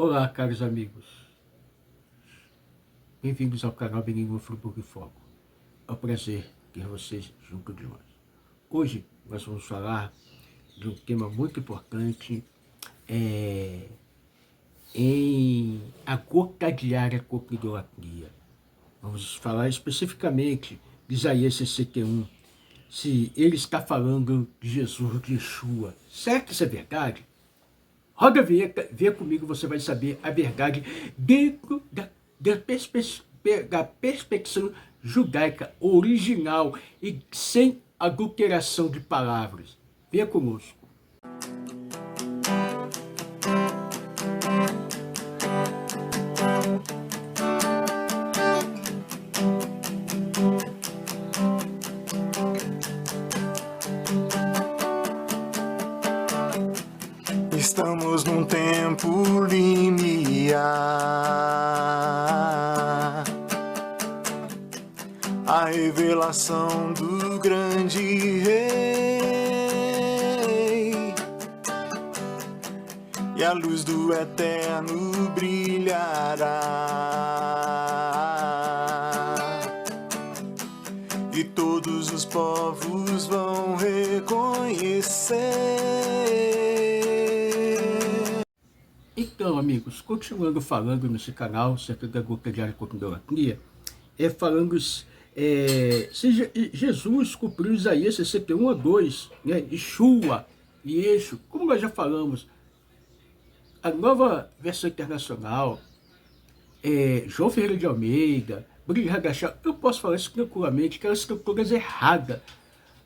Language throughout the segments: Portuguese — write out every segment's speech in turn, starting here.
Olá, caros amigos. Bem-vindos ao canal Benigno Friburgo e Foco. É um prazer ter vocês junto de nós. Hoje nós vamos falar de um tema muito importante em a gota diária contra a idolatria. Vamos falar especificamente de Isaías 61, se ele está falando de Jesus, de Yeshua. Será que isso é verdade? Roda a vinheta, vê comigo, você vai saber a verdade dentro da perspectiva judaica original e sem adulteração de palavras. Venha conosco. Estamos num tempo limiar, a revelação do grande Rei, e a luz do Eterno brilhará, e todos os povos vão reconhecer. Então, amigos, continuando falando nesse canal, cerca da gota diária contra a idolatria, falando se Jesus cumpriu Isaías 61:2, né? Yeshua, Yeshu, como nós já falamos, a nova versão internacional, João Ferreira de Almeida, Brilho Hagachá, eu posso falar isso tranquilamente, que elas estão todas erradas.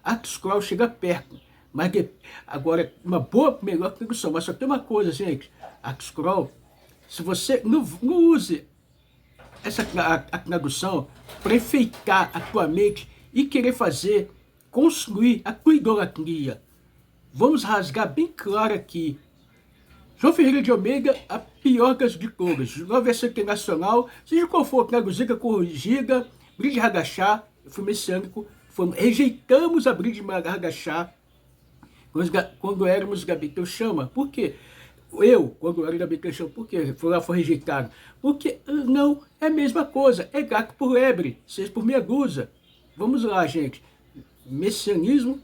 A Scroll chega perto, mas agora, uma boa, melhor tradução, mas só tem uma coisa, gente, a Scroll, se você não use essa a tradução para enfeitar a tua mente e querer construir a tua idolatria. Vamos rasgar bem claro aqui. João Ferreira de Almeida, a pior das de todas. Nova versão internacional, seja qual for, traduzida, corrigida, Brilho Hagachá, foi messiânico, rejeitamos a Brilho Hagachá quando éramos Gabiteu Chama. Por quê? Quando era Gabiteu Chama, por quê? Foi rejeitado. Porque não é a mesma coisa, é gato por lebre, seja por meia dúzia. Vamos lá, gente. Messianismo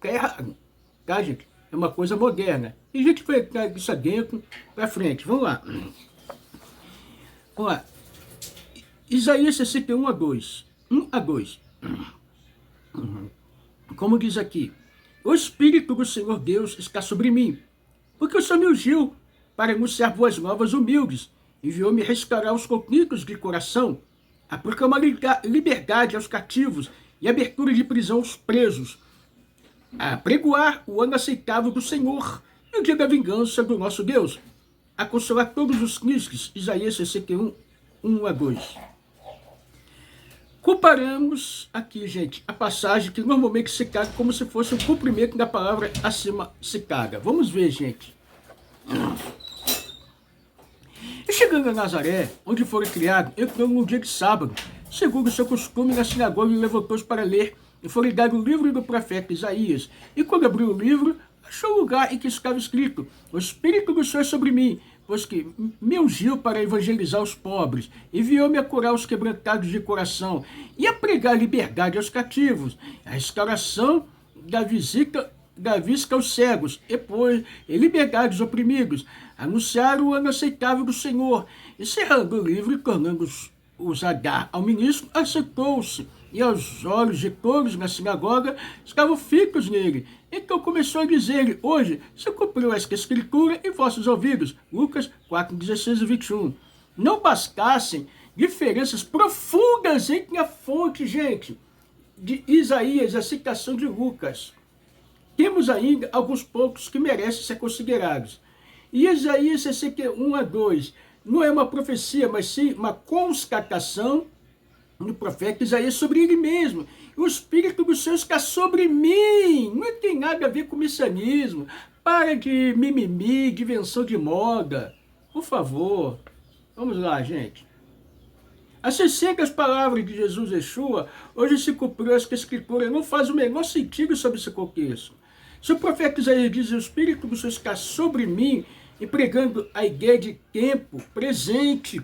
tá errado, tá, gente? É uma coisa moderna. E a gente vai entrar isso adentro para frente. Vamos lá. Vamos lá. Isaías 61:2. 1-2. Como diz aqui: o Espírito do Senhor Deus está sobre mim, porque o Senhor me ungiu para anunciar boas novas humildes, enviou-me a restaurar os contritos de coração, a proclamar liberdade aos cativos e abertura de prisão aos presos, a pregoar o ano aceitável do Senhor e o dia da vingança do nosso Deus, a consolar todos os tristes. Isaías 61:1-2. Comparamos aqui, gente, a passagem que normalmente se caga como se fosse um cumprimento da palavra acima citada. Vamos ver, gente. E chegando a Nazaré, onde foi criado, entrou num dia de sábado, segundo o seu costume, na sinagoga, e levantou-se para ler, e foi dado o livro do profeta Isaías. E quando abriu o livro, achou o lugar em que estava escrito: o Espírito do Senhor é sobre mim, pois que me ungiu para evangelizar os pobres, enviou-me a curar os quebrantados de coração, e a pregar liberdade aos cativos, a restauração da vista aos cegos, e liberdade aos oprimidos, anunciar o ano aceitável do Senhor. Encerrando o livro e tornando-os a dar ao ministro, assentou-se, e aos olhos de todos na sinagoga estavam fitos nele. Então começou a dizer-lhe: hoje se cumpriu esta escritura em vossos ouvidos. Lucas 4:16-21. Não bastassem diferenças profundas entre a fonte, gente, de Isaías e a citação de Lucas, temos ainda alguns pontos que merecem ser considerados. E Isaías 61:2 não é uma profecia, mas sim uma constatação do profeta Isaías sobre ele mesmo. O Espírito do Senhor está sobre mim. Não tem nada a ver com messianismo. Para de mimimi, de invenção de moda. Por favor. Vamos lá, gente. Assim sendo as palavras de Jesus Yeshua, hoje se cumpriu esta escritura. Não faz o menor sentido sobre esse contexto. Se o profeta Isaías diz: o Espírito do Senhor está sobre mim, e pregando a ideia de tempo presente,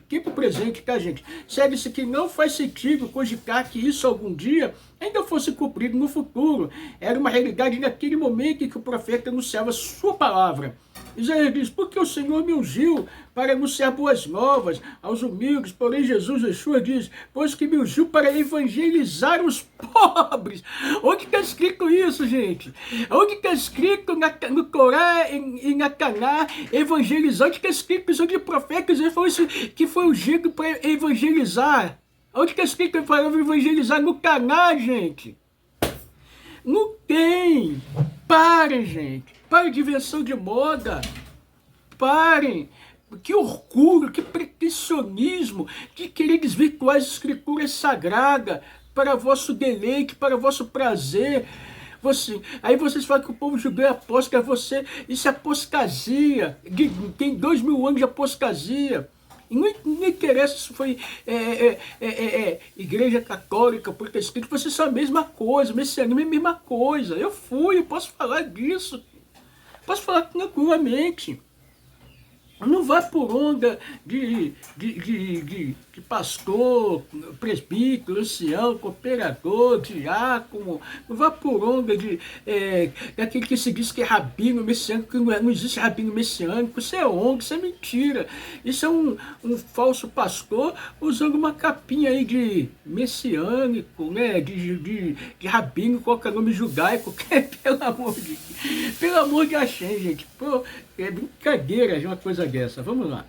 tá, gente? Segue-se que não faz sentido cogitar que isso algum dia ainda fosse cumprido no futuro. Era uma realidade naquele momento em que o profeta anunciava sua palavra. Isaías diz, porque o Senhor me ungiu para anunciar boas novas aos humildes, porém Jesus, Yeshua diz, pois que me ungiu para evangelizar os pobres. Onde está escrito isso, gente? Onde está escrito no Corá e na Caná, evangelizar? Onde está escrito isso de profetas? Ele falou isso, que foi ungido para evangelizar. Onde está escrito para evangelizar? No Caná, gente. Não tem. Parem, gente. Parem de invenção de moda. Parem. Que orgulho, que pretensionismo de querer desvirtuar as escrituras sagradas para vosso deleite, para vosso prazer. Aí vocês falam que o povo judeu é apóstata, isso é apostasia. Tem 2000 anos de apostasia. E não interessa se foi igreja católica, protestante, vocês são a mesma coisa, messianismo é a mesma coisa. Eu posso falar disso, posso falar tranquilamente. Não vá por onda de pastor, presbítero, ancião, cooperador, diácono. Não vá por onda daquele que se diz que é rabino messiânico, que não existe rabino messiânico. Isso é onda, isso é mentira. Isso é um falso pastor usando uma capinha aí de messiânico, né? De rabino, qualquer nome judaico. Pelo amor de Hashem, gente. Pô, é brincadeira de uma coisa dessa. Vamos lá.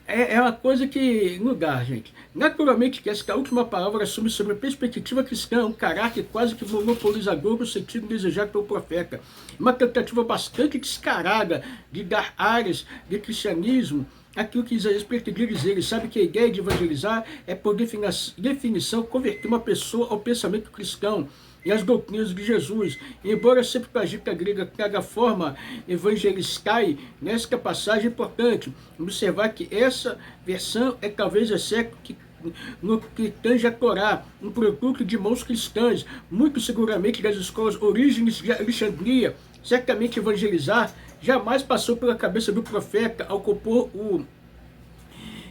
É uma coisa que não dá, gente. Naturalmente, que essa última palavra assume sobre a perspectiva cristã um caráter quase que monopolizador no sentido desejado pelo profeta. Uma tentativa bastante descarada de dar áreas de cristianismo aquilo que Isaías pretendia dizer. Ele sabe que a ideia de evangelizar é, por definição, converter uma pessoa ao pensamento cristão e as doutrinas de Jesus. Embora sempre a Septuaginta grega traga a forma evangelistai, nesta passagem é importante observar que essa versão é talvez exceto que no que tange a Torá, um produto de mãos cristãs, muito seguramente das escolas Orígenes de Alexandria. Certamente evangelizar jamais passou pela cabeça do profeta ao compor o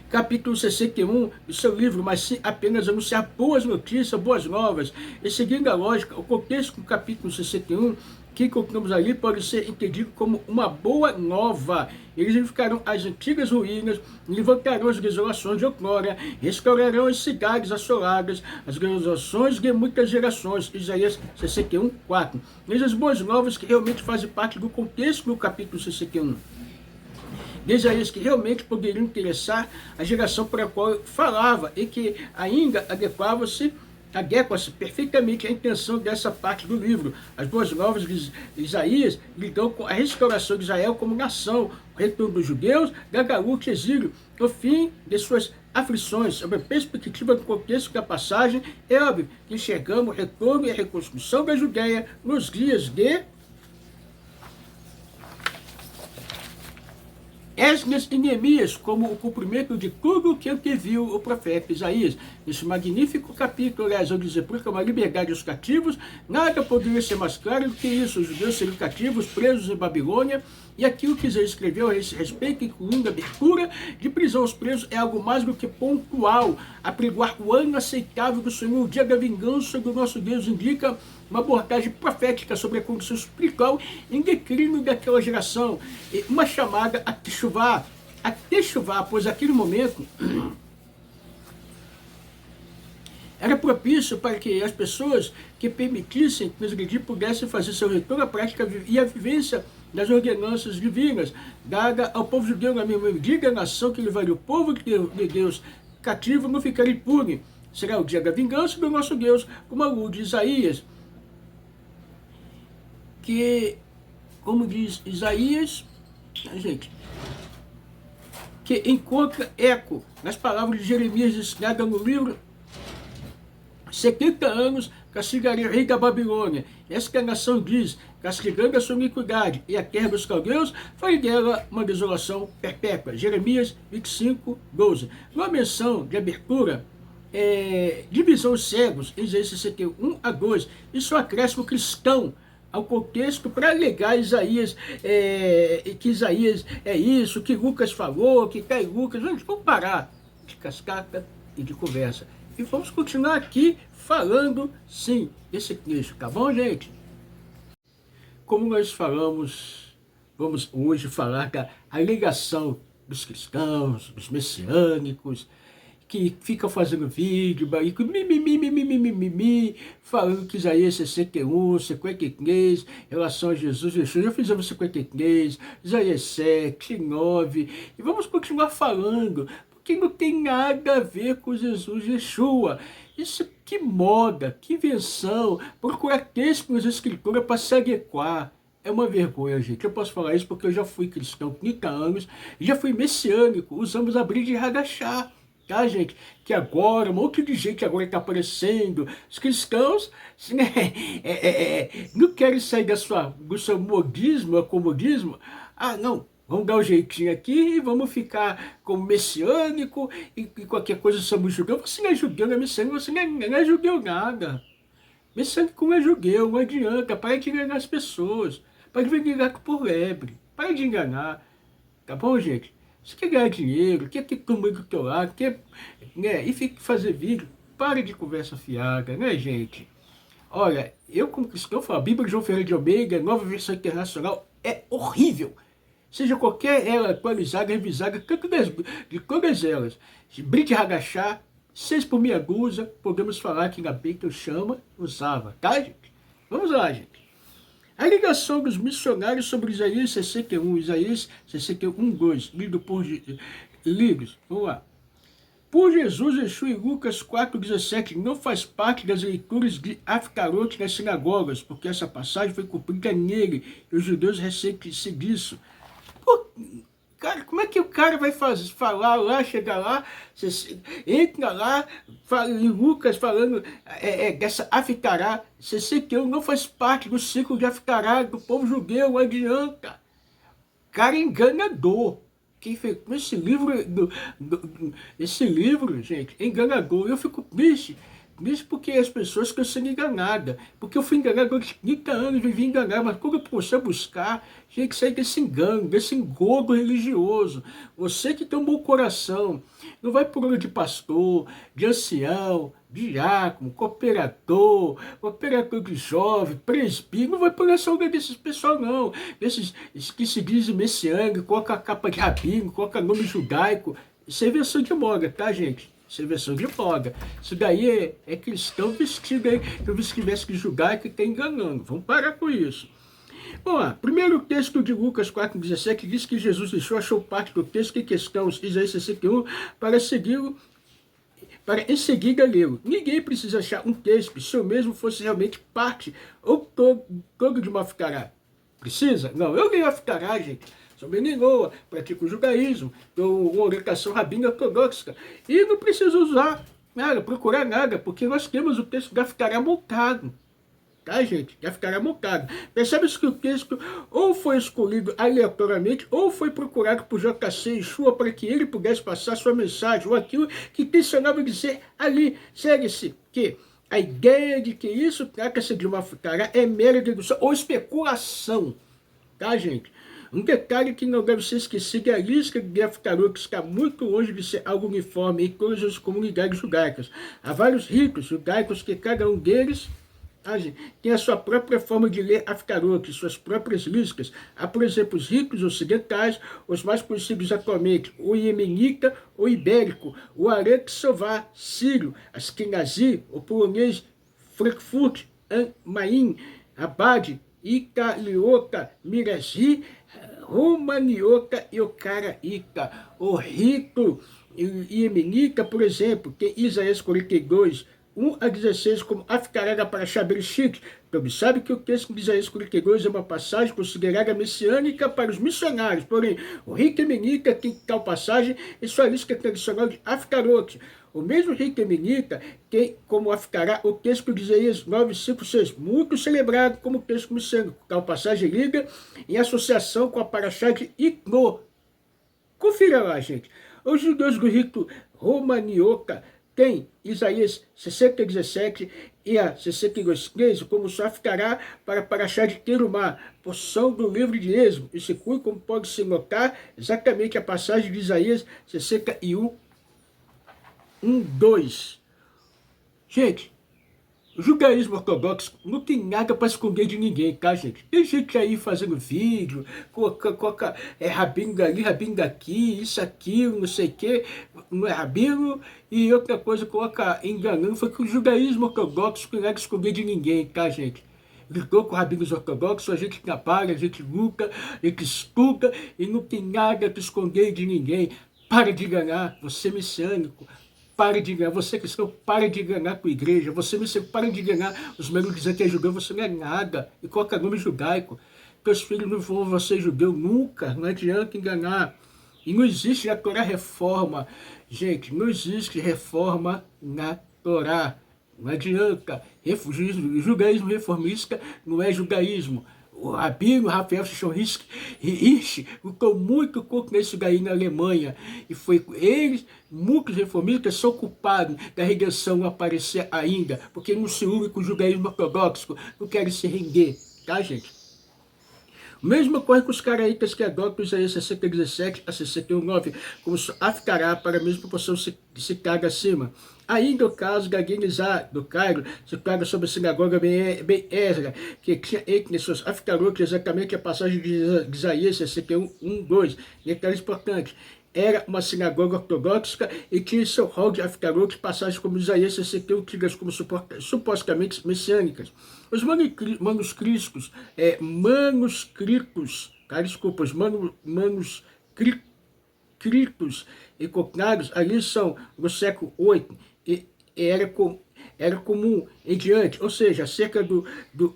capítulo 61 do seu livro, mas sim apenas anunciar boas notícias, boas novas. E seguindo a lógica, o contexto do capítulo 61, que encontramos ali, pode ser entendido como uma boa nova. Eles edificarão as antigas ruínas, levantarão as desolações de outrora, restaurarão as cidades assoladas, as desolações de muitas gerações. Isaías 61, 4. Eis as boas novas que realmente fazem parte do contexto do capítulo 61. Isaías que realmente poderiam interessar a geração para a qual eu falava e que ainda adequa-se perfeitamente à intenção dessa parte do livro. As boas novas de Isaías lidam com a restauração de Israel como nação, o retorno dos judeus, da galuta e exílio, o fim de suas aflições. Sobre a perspectiva do contexto da passagem, é óbvio que enxergamos o retorno e a reconstrução da Judéia nos dias de Esdras e Neemias, como o cumprimento de tudo o que anteviu o profeta Isaías. Nesse magnífico capítulo, aliás, onde dizer porque uma liberdade aos cativos, nada poderia ser mais claro do que isso. Os judeus seriam cativos, presos em Babilônia, e aquilo que Isaías escreveu a esse respeito, incluindo a abertura de prisão aos presos, é algo mais do que pontual. Apregoar o ano aceitável do Senhor, o dia da vingança do nosso Deus, indica uma abordagem profética sobre a condição espiritual em declínio daquela geração. E uma chamada a techuvá, pois aquele momento era propício para que as pessoas que permitissem transgredir pudessem fazer seu retorno à prática e à vivência das ordenanças divinas, dada ao povo judeu na mesma medida, a nação que levaria o povo de Deus cativo não ficaria impune. Será o dia da vingança do nosso Deus, como a luz de Isaías. Que, como diz Isaías, gente, que encontra eco nas palavras de Jeremias ensinadas no livro 70 anos castigarei o rei da Babilônia. Essa nação diz, castigando a sua iniquidade e a terra dos caldeus, farei dela uma desolação perpétua. Jeremias 25, 12. Uma menção de abertura, divisão cegos, Isaías 61 a 2. Isso é um acréscimo cristão ao contexto para alegar Isaías, que Isaías é isso, que Lucas falou, que está em Lucas. Vamos parar de cascata e de conversa. E vamos continuar aqui falando, sim, desse texto, tá bom, gente? Como nós falamos, vamos hoje falar da alegação dos cristãos, dos messiânicos, que ficam fazendo vídeo, falando que Isaías 61, 53, em relação a Jesus, já fizemos 53, Isaías 7, 9, e vamos continuar falando, porque não tem nada a ver com Jesus Yeshua. Isso, que moda, que invenção, procurar texto nas escrituras para se adequar. É uma vergonha, gente. Eu posso falar isso porque eu já fui cristão 30 anos, já fui messiânico, usamos a briga de Hadashah. Tá, gente? Que agora, um monte de gente agora está aparecendo. Os cristãos não querem sair do seu modismo, acomodismo. Ah, não, vamos dar um jeitinho aqui e vamos ficar como messiânico e qualquer coisa somos judeus. Você não é judeu, não é messiânico, você não é judeu nada. Messiânico não é judeu, não adianta. Para de enganar as pessoas. Para de enganar por lebre. Para de enganar. Tá bom, gente? Você quer ganhar dinheiro, quer ter turma do teu lado, quer, né, e fica fazer vídeo, para de conversa fiada, né, gente? Olha, eu como cristão falo, a Bíblia de João Ferreira de Almeida, nova versão internacional, é horrível. Seja qualquer ela atualizada, revisada, de todas elas. Brit Hadashah, 6 por meia dúzia, podemos falar que na Bíblia eu chama, usava, tá, gente? Vamos lá, gente. A ligação dos missionários sobre Isaías 61, Isaías 61, 2, lidos, vamos lá. Por Jesus, Yeshua e Lucas 4,17 não faz parte das leituras de Aftarote nas sinagogas, porque essa passagem foi cumprida nele, e os judeus receem-se disso. Pô, cara, como é que o cara vai falar lá, chegar lá, entra lá, fala, em Lucas falando dessa Aftará, 61 não faz parte do ciclo de Aftará do povo judeu, não adianta. Cara enganador. Quem fez esse livro, esse livro, gente, é enganador. Eu fico triste porque as pessoas estão sendo enganadas. Porque eu fui enganado durante 30 anos, vivi enganado, mas quando eu comecei a buscar, tinha que sair desse engano, desse engodo religioso. Você que tem um bom coração, não vai por olho de pastor, de ancião, diácono, cooperador de jovem, presbítero, não vai por essa onda desses pessoal não, desses que se dizem messiânicos, coloca a capa de rabino, coloca nome judaico. Isso é invenção de moda, tá, gente? Isso é invenção de moda. Isso daí é cristão vestido aí, que eu veste de judaico e está enganando. Vamos parar com isso. Vamos lá. Primeiro texto de Lucas 4,17 diz que Jesus achou parte do texto que questões Isaías 61 para segui-lo, para em seguida lê-lo. Ninguém precisa achar um texto se eu mesmo fosse realmente parte ou todo de uma Aftará. Precisa? Não, eu leio Aftará, gente. Sou meninoa, pratico o judaísmo, dou uma orientação rabínica ortodoxa. E não preciso usar nada, procurar nada, porque nós temos o texto de Aftará montado. Tá, gente? De Aftará montado. Percebe-se que o texto ou foi escolhido aleatoriamente, ou foi procurado por JC Yeshua para que ele pudesse passar sua mensagem, ou aquilo que intencionava dizer ali. Segue-se que a ideia de que isso trata-se de uma Aftará é mera dedução ou especulação. Tá, gente? Um detalhe que não deve ser esquecido é a lista de Aftarot, que está muito longe de ser algo uniforme em todas as comunidades judaicas. Há vários ritos judaicos que cada um deles tem a sua própria forma de ler Aftarot, suas próprias listas. Há, por exemplo, os ritos ocidentais, os mais conhecidos atualmente, o iemenita, o ibérico, o arexová, sírio, askenazi, o polonês Frankfurt, Maim, Abad, Italioca, Miraji, Romanioca e Ocaraíca. O rito iemenita, por exemplo, tem Isaías 42, 1 a 16, como Aftará para Shaberishit. Então, sabe que o texto de Isaías 42 é uma passagem considerada messiânica para os missionários. Porém, o rito iemenita tem tal passagem em sua lista tradicional de Aftarot. O mesmo rito iemenita tem como Aftará o texto de Isaías 9, 5, 6, muito celebrado como texto messiânico. Tal passagem liga em associação com a Parashá de Itno. Confira lá, gente. Os judeus do rito Romanioca tem Isaías 60:17 e a 62:13, como só ficará para achar de ter uma porção do livro de Êxodo. Isso inclui, como pode se notar, exatamente a passagem de Isaías 61, 2. Gente, o judaísmo ortodoxo não tem nada para esconder de ninguém, tá, gente? Tem gente aí fazendo vídeo, coloca rabino dali, rabino daqui, isso, aquilo, não sei o quê, não é rabino, e outra coisa coloca enganando, foi que o judaísmo ortodoxo não tem nada a esconder de ninguém, tá, gente? Lidou com rabinos ortodoxos, a gente trabalha, a gente luta, a gente estuda, e não tem nada para esconder de ninguém. Para de enganar, você messiânico. Pare de enganar, você cristão, pare de enganar com a igreja, você messiânico, pare de enganar os membros dizendo que é judeu, você não é nada, e coloca nome judaico. Teus filhos não vão ser judeu nunca, não adianta enganar. E não existe na Torá reforma, gente, não existe reforma na Torá, não adianta. Judaísmo reformista não é judaísmo. O rabino Rafael Hirsch lutou muito contra isso daí na Alemanha. E foi eles, muitos reformistas, são culpados da redenção aparecer ainda, porque não se unem com o judaísmo ortodoxo, não querem se render, tá, gente? O mesmo ocorre com os caraítas que adotam Isaías 60:17 a 61:9, como ficará para a mesma proporção citada acima. Ainda o caso da Guinizá, do Cairo, citada sobre a sinagoga Ben Ezra, que tinha entre seus aficarotes exatamente a passagem de Isaías 61, 2. Detalhe importante. Era uma sinagoga ortodoxa e tinha seu rol de aficarotes passagens como Isaías 61, tidas como supostamente messiânicas. Os manuscritos, manuscritos encontrados ali são no século 8 e era comum em diante, ou seja, cerca do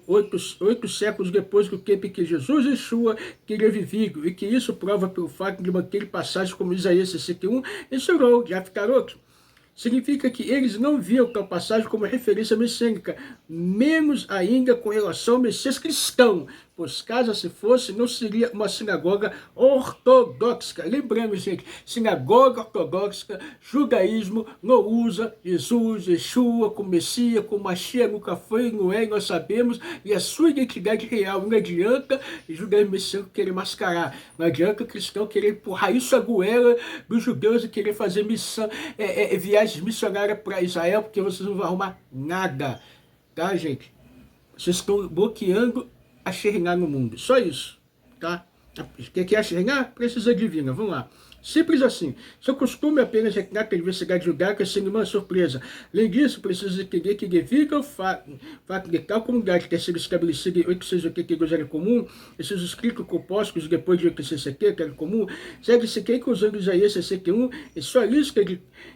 8 séculos depois do tempo em que Jesus Yeshua teria vivido, e que isso prova pelo fato de manter passagens como Isaías 61 e seu rol de aficarote. Significa que eles não viam tal passagem como referência messiânica, menos ainda com relação ao Messias cristão, pois caso assim fosse, não seria uma sinagoga ortodoxa. Lembrando, gente, sinagoga ortodoxa, judaísmo não usa Jesus, Yeshua, como Messias, como Mashiach, nunca foi, não é, nós sabemos, e a sua identidade real. Não adianta o judaísmo messiânico querer mascarar, não adianta o cristão querer empurrar isso a goela dos judeus e querer fazer missão, viagens missionárias para Israel, porque vocês não vão arrumar nada, tá, gente? Vocês estão bloqueando a Shekhinah no mundo, só isso, tá? O que é a Shekhinah? Precisa divina, vamos lá. Simples assim. Seu costume é apenas reclinar a diversidade judaica sem nenhuma surpresa. Além disso, precisa entender que devido ao fato de tal comunidade ter sido estabelecida em 882 era comum, e seus escritos compostos depois de 870 era comum, segue-se que usando Isaías 61 e sua lista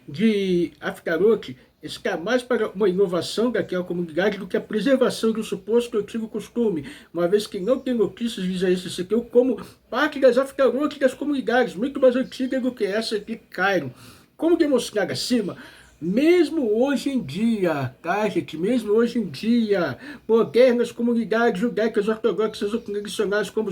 de aficarote está mais para uma inovação daquela comunidade do que a preservação do suposto antigo costume, uma vez que não tem notícias de Isaías 61 como parte das aficarotes das comunidades, muito mais antigas do que essa de Cairo. Como demonstrado acima, mesmo hoje em dia, tá, gente? Mesmo hoje em dia, modernas comunidades judaicas ortodoxas ou tradicionais como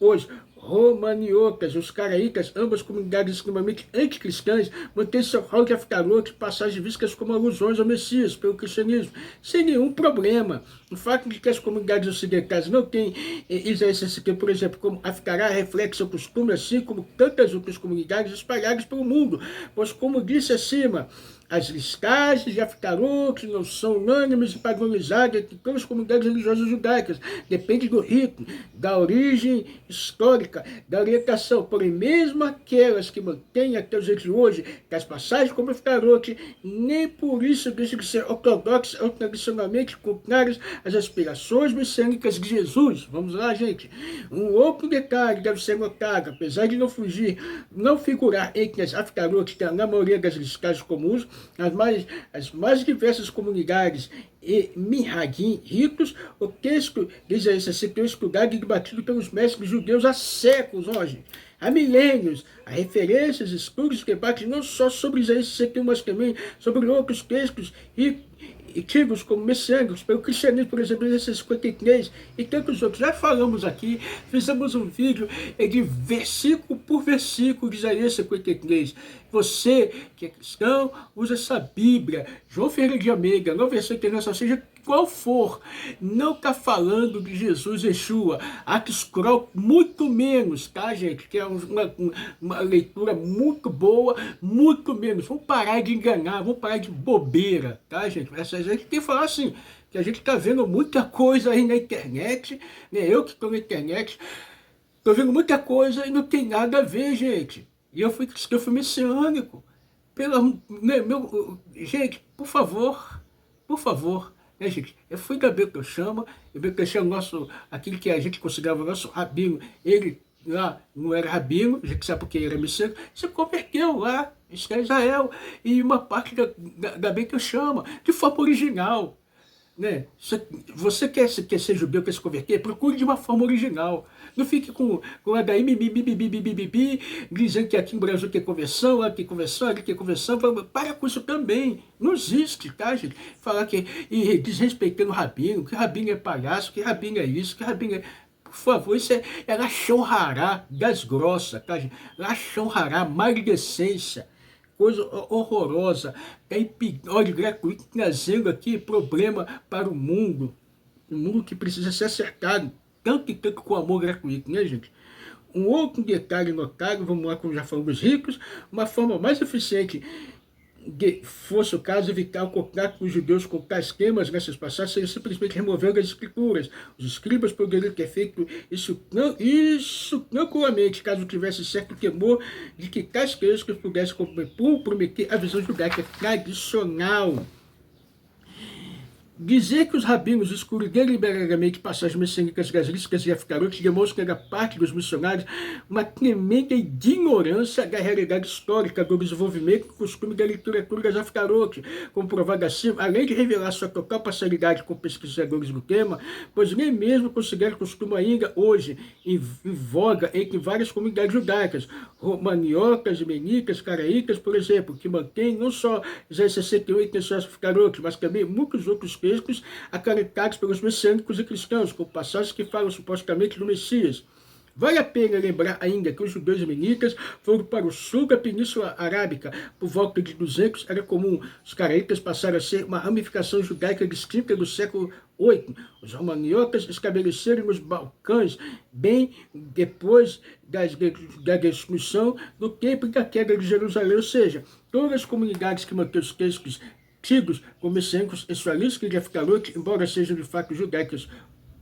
os romaniotas, os caraítas, ambas comunidades extremamente anticristãs, mantêm seu rol de aficarote e passagens vistas como alusões ao Messias pelo cristianismo, sem nenhum problema. O fato de que as comunidades ocidentais não têm Isaías 61, por exemplo, como aficará, reflete seu costume, assim como tantas outras comunidades espalhadas pelo mundo, pois, como disse acima, as listagens de aficarotes não são unânimes e padronizadas entre todas as comunidades religiosas judaicas. Depende do rito, da origem histórica, da orientação. Porém, mesmo aquelas que mantêm até os dias de hoje, que as passagens como aficarote, nem por isso deixam de ser ortodoxas ou tradicionalmente contrárias às aspirações messiânicas de Jesus. Vamos lá, gente. Um outro detalhe deve ser notado, apesar de não figurar entre as aficarotes na maioria das listagens comuns, as mais diversas comunidades e minhagim, ritos, o texto de Isaías 61 estudado e debatido pelos mestres judeus há séculos, gente, há milênios. Há referências, estudos, debates não só sobre Isaías 61, mas também sobre outros textos antigos como messiânicos, pelo cristianismo, por exemplo, Isaías 53 e tantos outros. Já falamos aqui, fizemos um vídeo de versículo por versículo de Isaías 53. Você que é cristão, usa essa Bíblia. João Ferreira de Almeida, Nova Versão Internacional, seja qual for, não está falando de Jesus Yeshua. Atos Scroll, muito menos, tá, gente? Que é uma leitura muito boa, muito menos. Vamos parar de enganar, vamos parar de bobeira, tá, gente? Essa gente tem que falar assim, que a gente está vendo muita coisa aí na internet, né? Eu que estou na internet, estou vendo muita coisa e não tem nada a ver, gente. E eu fui messiânico. Gente, por favor, né, gente? Eu fui da Bíblia que eu chamo, nosso, aquele que a gente considerava o nosso rabino, ele lá não era rabino, a gente sabe porque ele era messiânico, se converteu lá, em Israel, e uma parte da Bíblia que eu chamo, de forma original. Né? Você quer ser judeu, quer se converter? Procure de uma forma original. Não fique com HI, dizendo que aqui no Brasil tem conversão, aqui tem conversão, aqui tem conversão. Para com isso também. Não existe, tá, gente? Falar que, e desrespeitando o rabino, que rabino é palhaço, que rabino é isso, que rabino é... Por favor, isso é Lashon Hará, das grossas, tá, gente? Lashon Hará, maledicência. Coisa horrorosa, é hipnose gratuita, trazendo aqui problema para o mundo. Um mundo que precisa ser acertado, tanto e tanto com amor gratuito, né, gente? Um outro detalhe notável, vamos lá, como já falamos, ricos, uma forma mais eficiente de, fosse o caso, evitar o contato com os judeus com tais temas nessas passagens, seria simplesmente remover as escrituras. Os escribas poderiam ter feito isso tranquilamente, caso tivesse certo temor de que tais textos pudessem comprometer a visão judaica tradicional. Dizer que os rabinos excluíram deliberadamente passagens messiânicas gasísticas e aficarotes demonstra que era parte dos missionários uma tremenda ignorância da realidade histórica do desenvolvimento e costume da literatura das aficarotes, como provado acima, além de revelar sua total parcialidade com pesquisadores do tema, pois nem mesmo considera costume ainda hoje em voga entre várias comunidades judaicas, romaniocas, menicas, caraícas, por exemplo, que mantém não só Isaías 68 e suas aficarotes, mas também muitos outros textos acarretados pelos messiânicos e cristãos, com passagens que falam supostamente do Messias. Vale a pena lembrar ainda que os judeus menicas foram para o sul da Península Arábica por volta de 200, era comum. Os caraítas passaram a ser uma ramificação judaica distinta do século VIII. Os romaniotas estabeleceram nos Balcãs bem depois da destruição do templo e da queda de Jerusalém, ou seja, todas as comunidades que manteram os textos antigos, como messiânicos e sua lística de aficarote, embora sejam de fato judaicas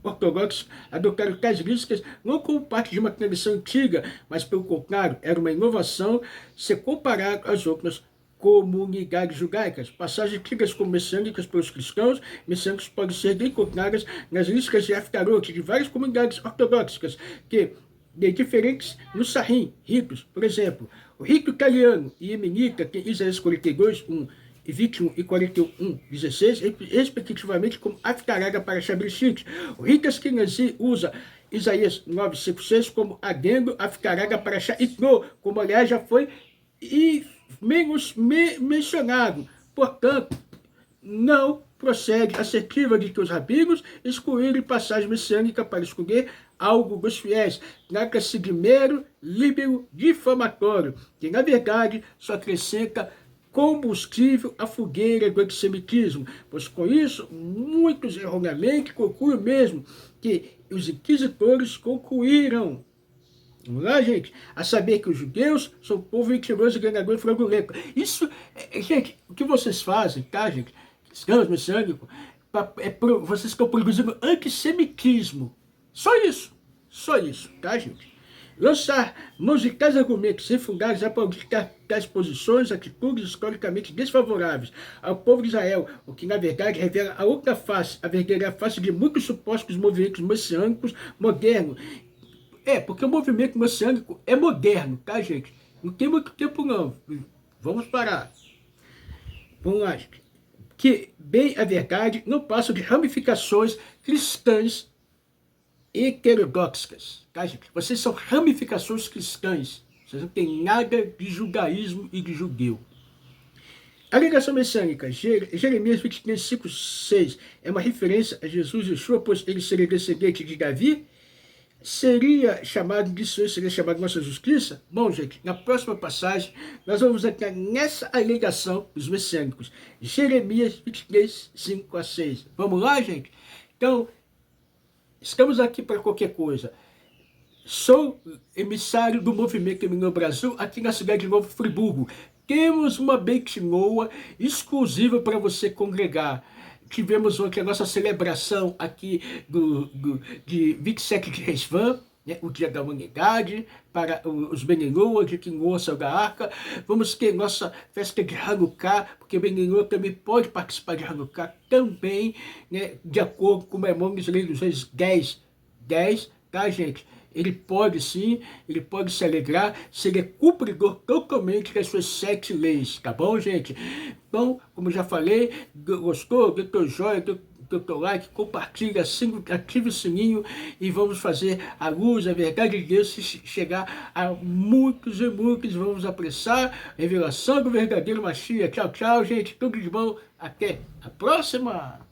ortodoxos, adotaram tais lísticas não como parte de uma tradição antiga, mas pelo contrário, era uma inovação se comparado às outras comunidades judaicas. Passagens antigas como messiânicas pelos cristãos, messiânicos podem ser encontradas nas lísticas de aficarote de várias comunidades ortodoxas, que de diferentes no Sahim, ritos, por exemplo, o rito italiano e emenita, que Isaías 42, 1, e 21 e 41, 16, respectivamente como Aftaraga para Shabrishit. O rito Ashkenazi usa Isaías 9, 5, 6 como adendo Aftaraga para Shaitno, como aliás já foi mencionado. Portanto, não procede assertiva de que os rabinos excluírem passagem messiânica para escolher algo dos fiéis. Trata-se de mero líbero difamatório, que na verdade só acrescenta combustível à fogueira do antissemitismo, pois com isso muitos erroneamente concluem mesmo que os inquisitores concluíram, vamos lá, gente, a saber que os judeus são povo mentiroso, enganador e fraudulento. Isso, gente, o que vocês fazem, tá, gente, cristãos, messiânicos, vocês estão produzindo antissemitismo. Só isso, tá, gente? Lançar mãos de tais argumentos infundados a politicar tais posições, atitudes historicamente desfavoráveis ao povo de Israel, o que na verdade revela a outra face, a verdadeira face de muitos supostos movimentos messiânicos modernos. Porque o movimento messiânico é moderno, tá, gente? Não tem muito tempo não. Vamos parar. Vamos lá, gente. Que, bem a verdade, não passam de ramificações cristãs heterodoxas, tá, gente? Vocês são ramificações cristãs. Vocês não têm nada de judaísmo e de judeu. A ligação messiânica, Jeremias 23, 5, 6, é uma referência a Jesus Yeshua, pois ele seria descendente de Davi? Seria chamado disso, seria chamado nossa justiça? Bom, gente, na próxima passagem, nós vamos entrar nessa alegação dos messiânicos. Jeremias 23, 5 a 6. Vamos lá, gente? Então, estamos aqui para qualquer coisa. Sou emissário do Movimento Eminô Brasil, aqui na cidade de Novo Friburgo. Temos uma beitinoa exclusiva para você congregar. Tivemos ontem a nossa celebração aqui de 27 de Resvan, né, o Dia da Humanidade, para os Beninoa, de Quinoa, Céu da Arca. Vamos ter nossa festa de Hanukkah, porque Beninoa também pode participar de Hanukkah também, né, de acordo com o Memórias Lei dos Reis 10, tá, gente? Ele pode sim, ele pode se alegrar se ele é cumpridor totalmente das suas 7 leis, tá bom, gente? Então, como já falei, gostou? Dê teu joia, dê teu like, compartilha, ative o sininho e vamos fazer a luz, a verdade de Deus chegar a muitos e muitos. Vamos apressar a revelação do verdadeiro Mashiach. Tchau, tchau, gente. Tudo de bom. Até a próxima.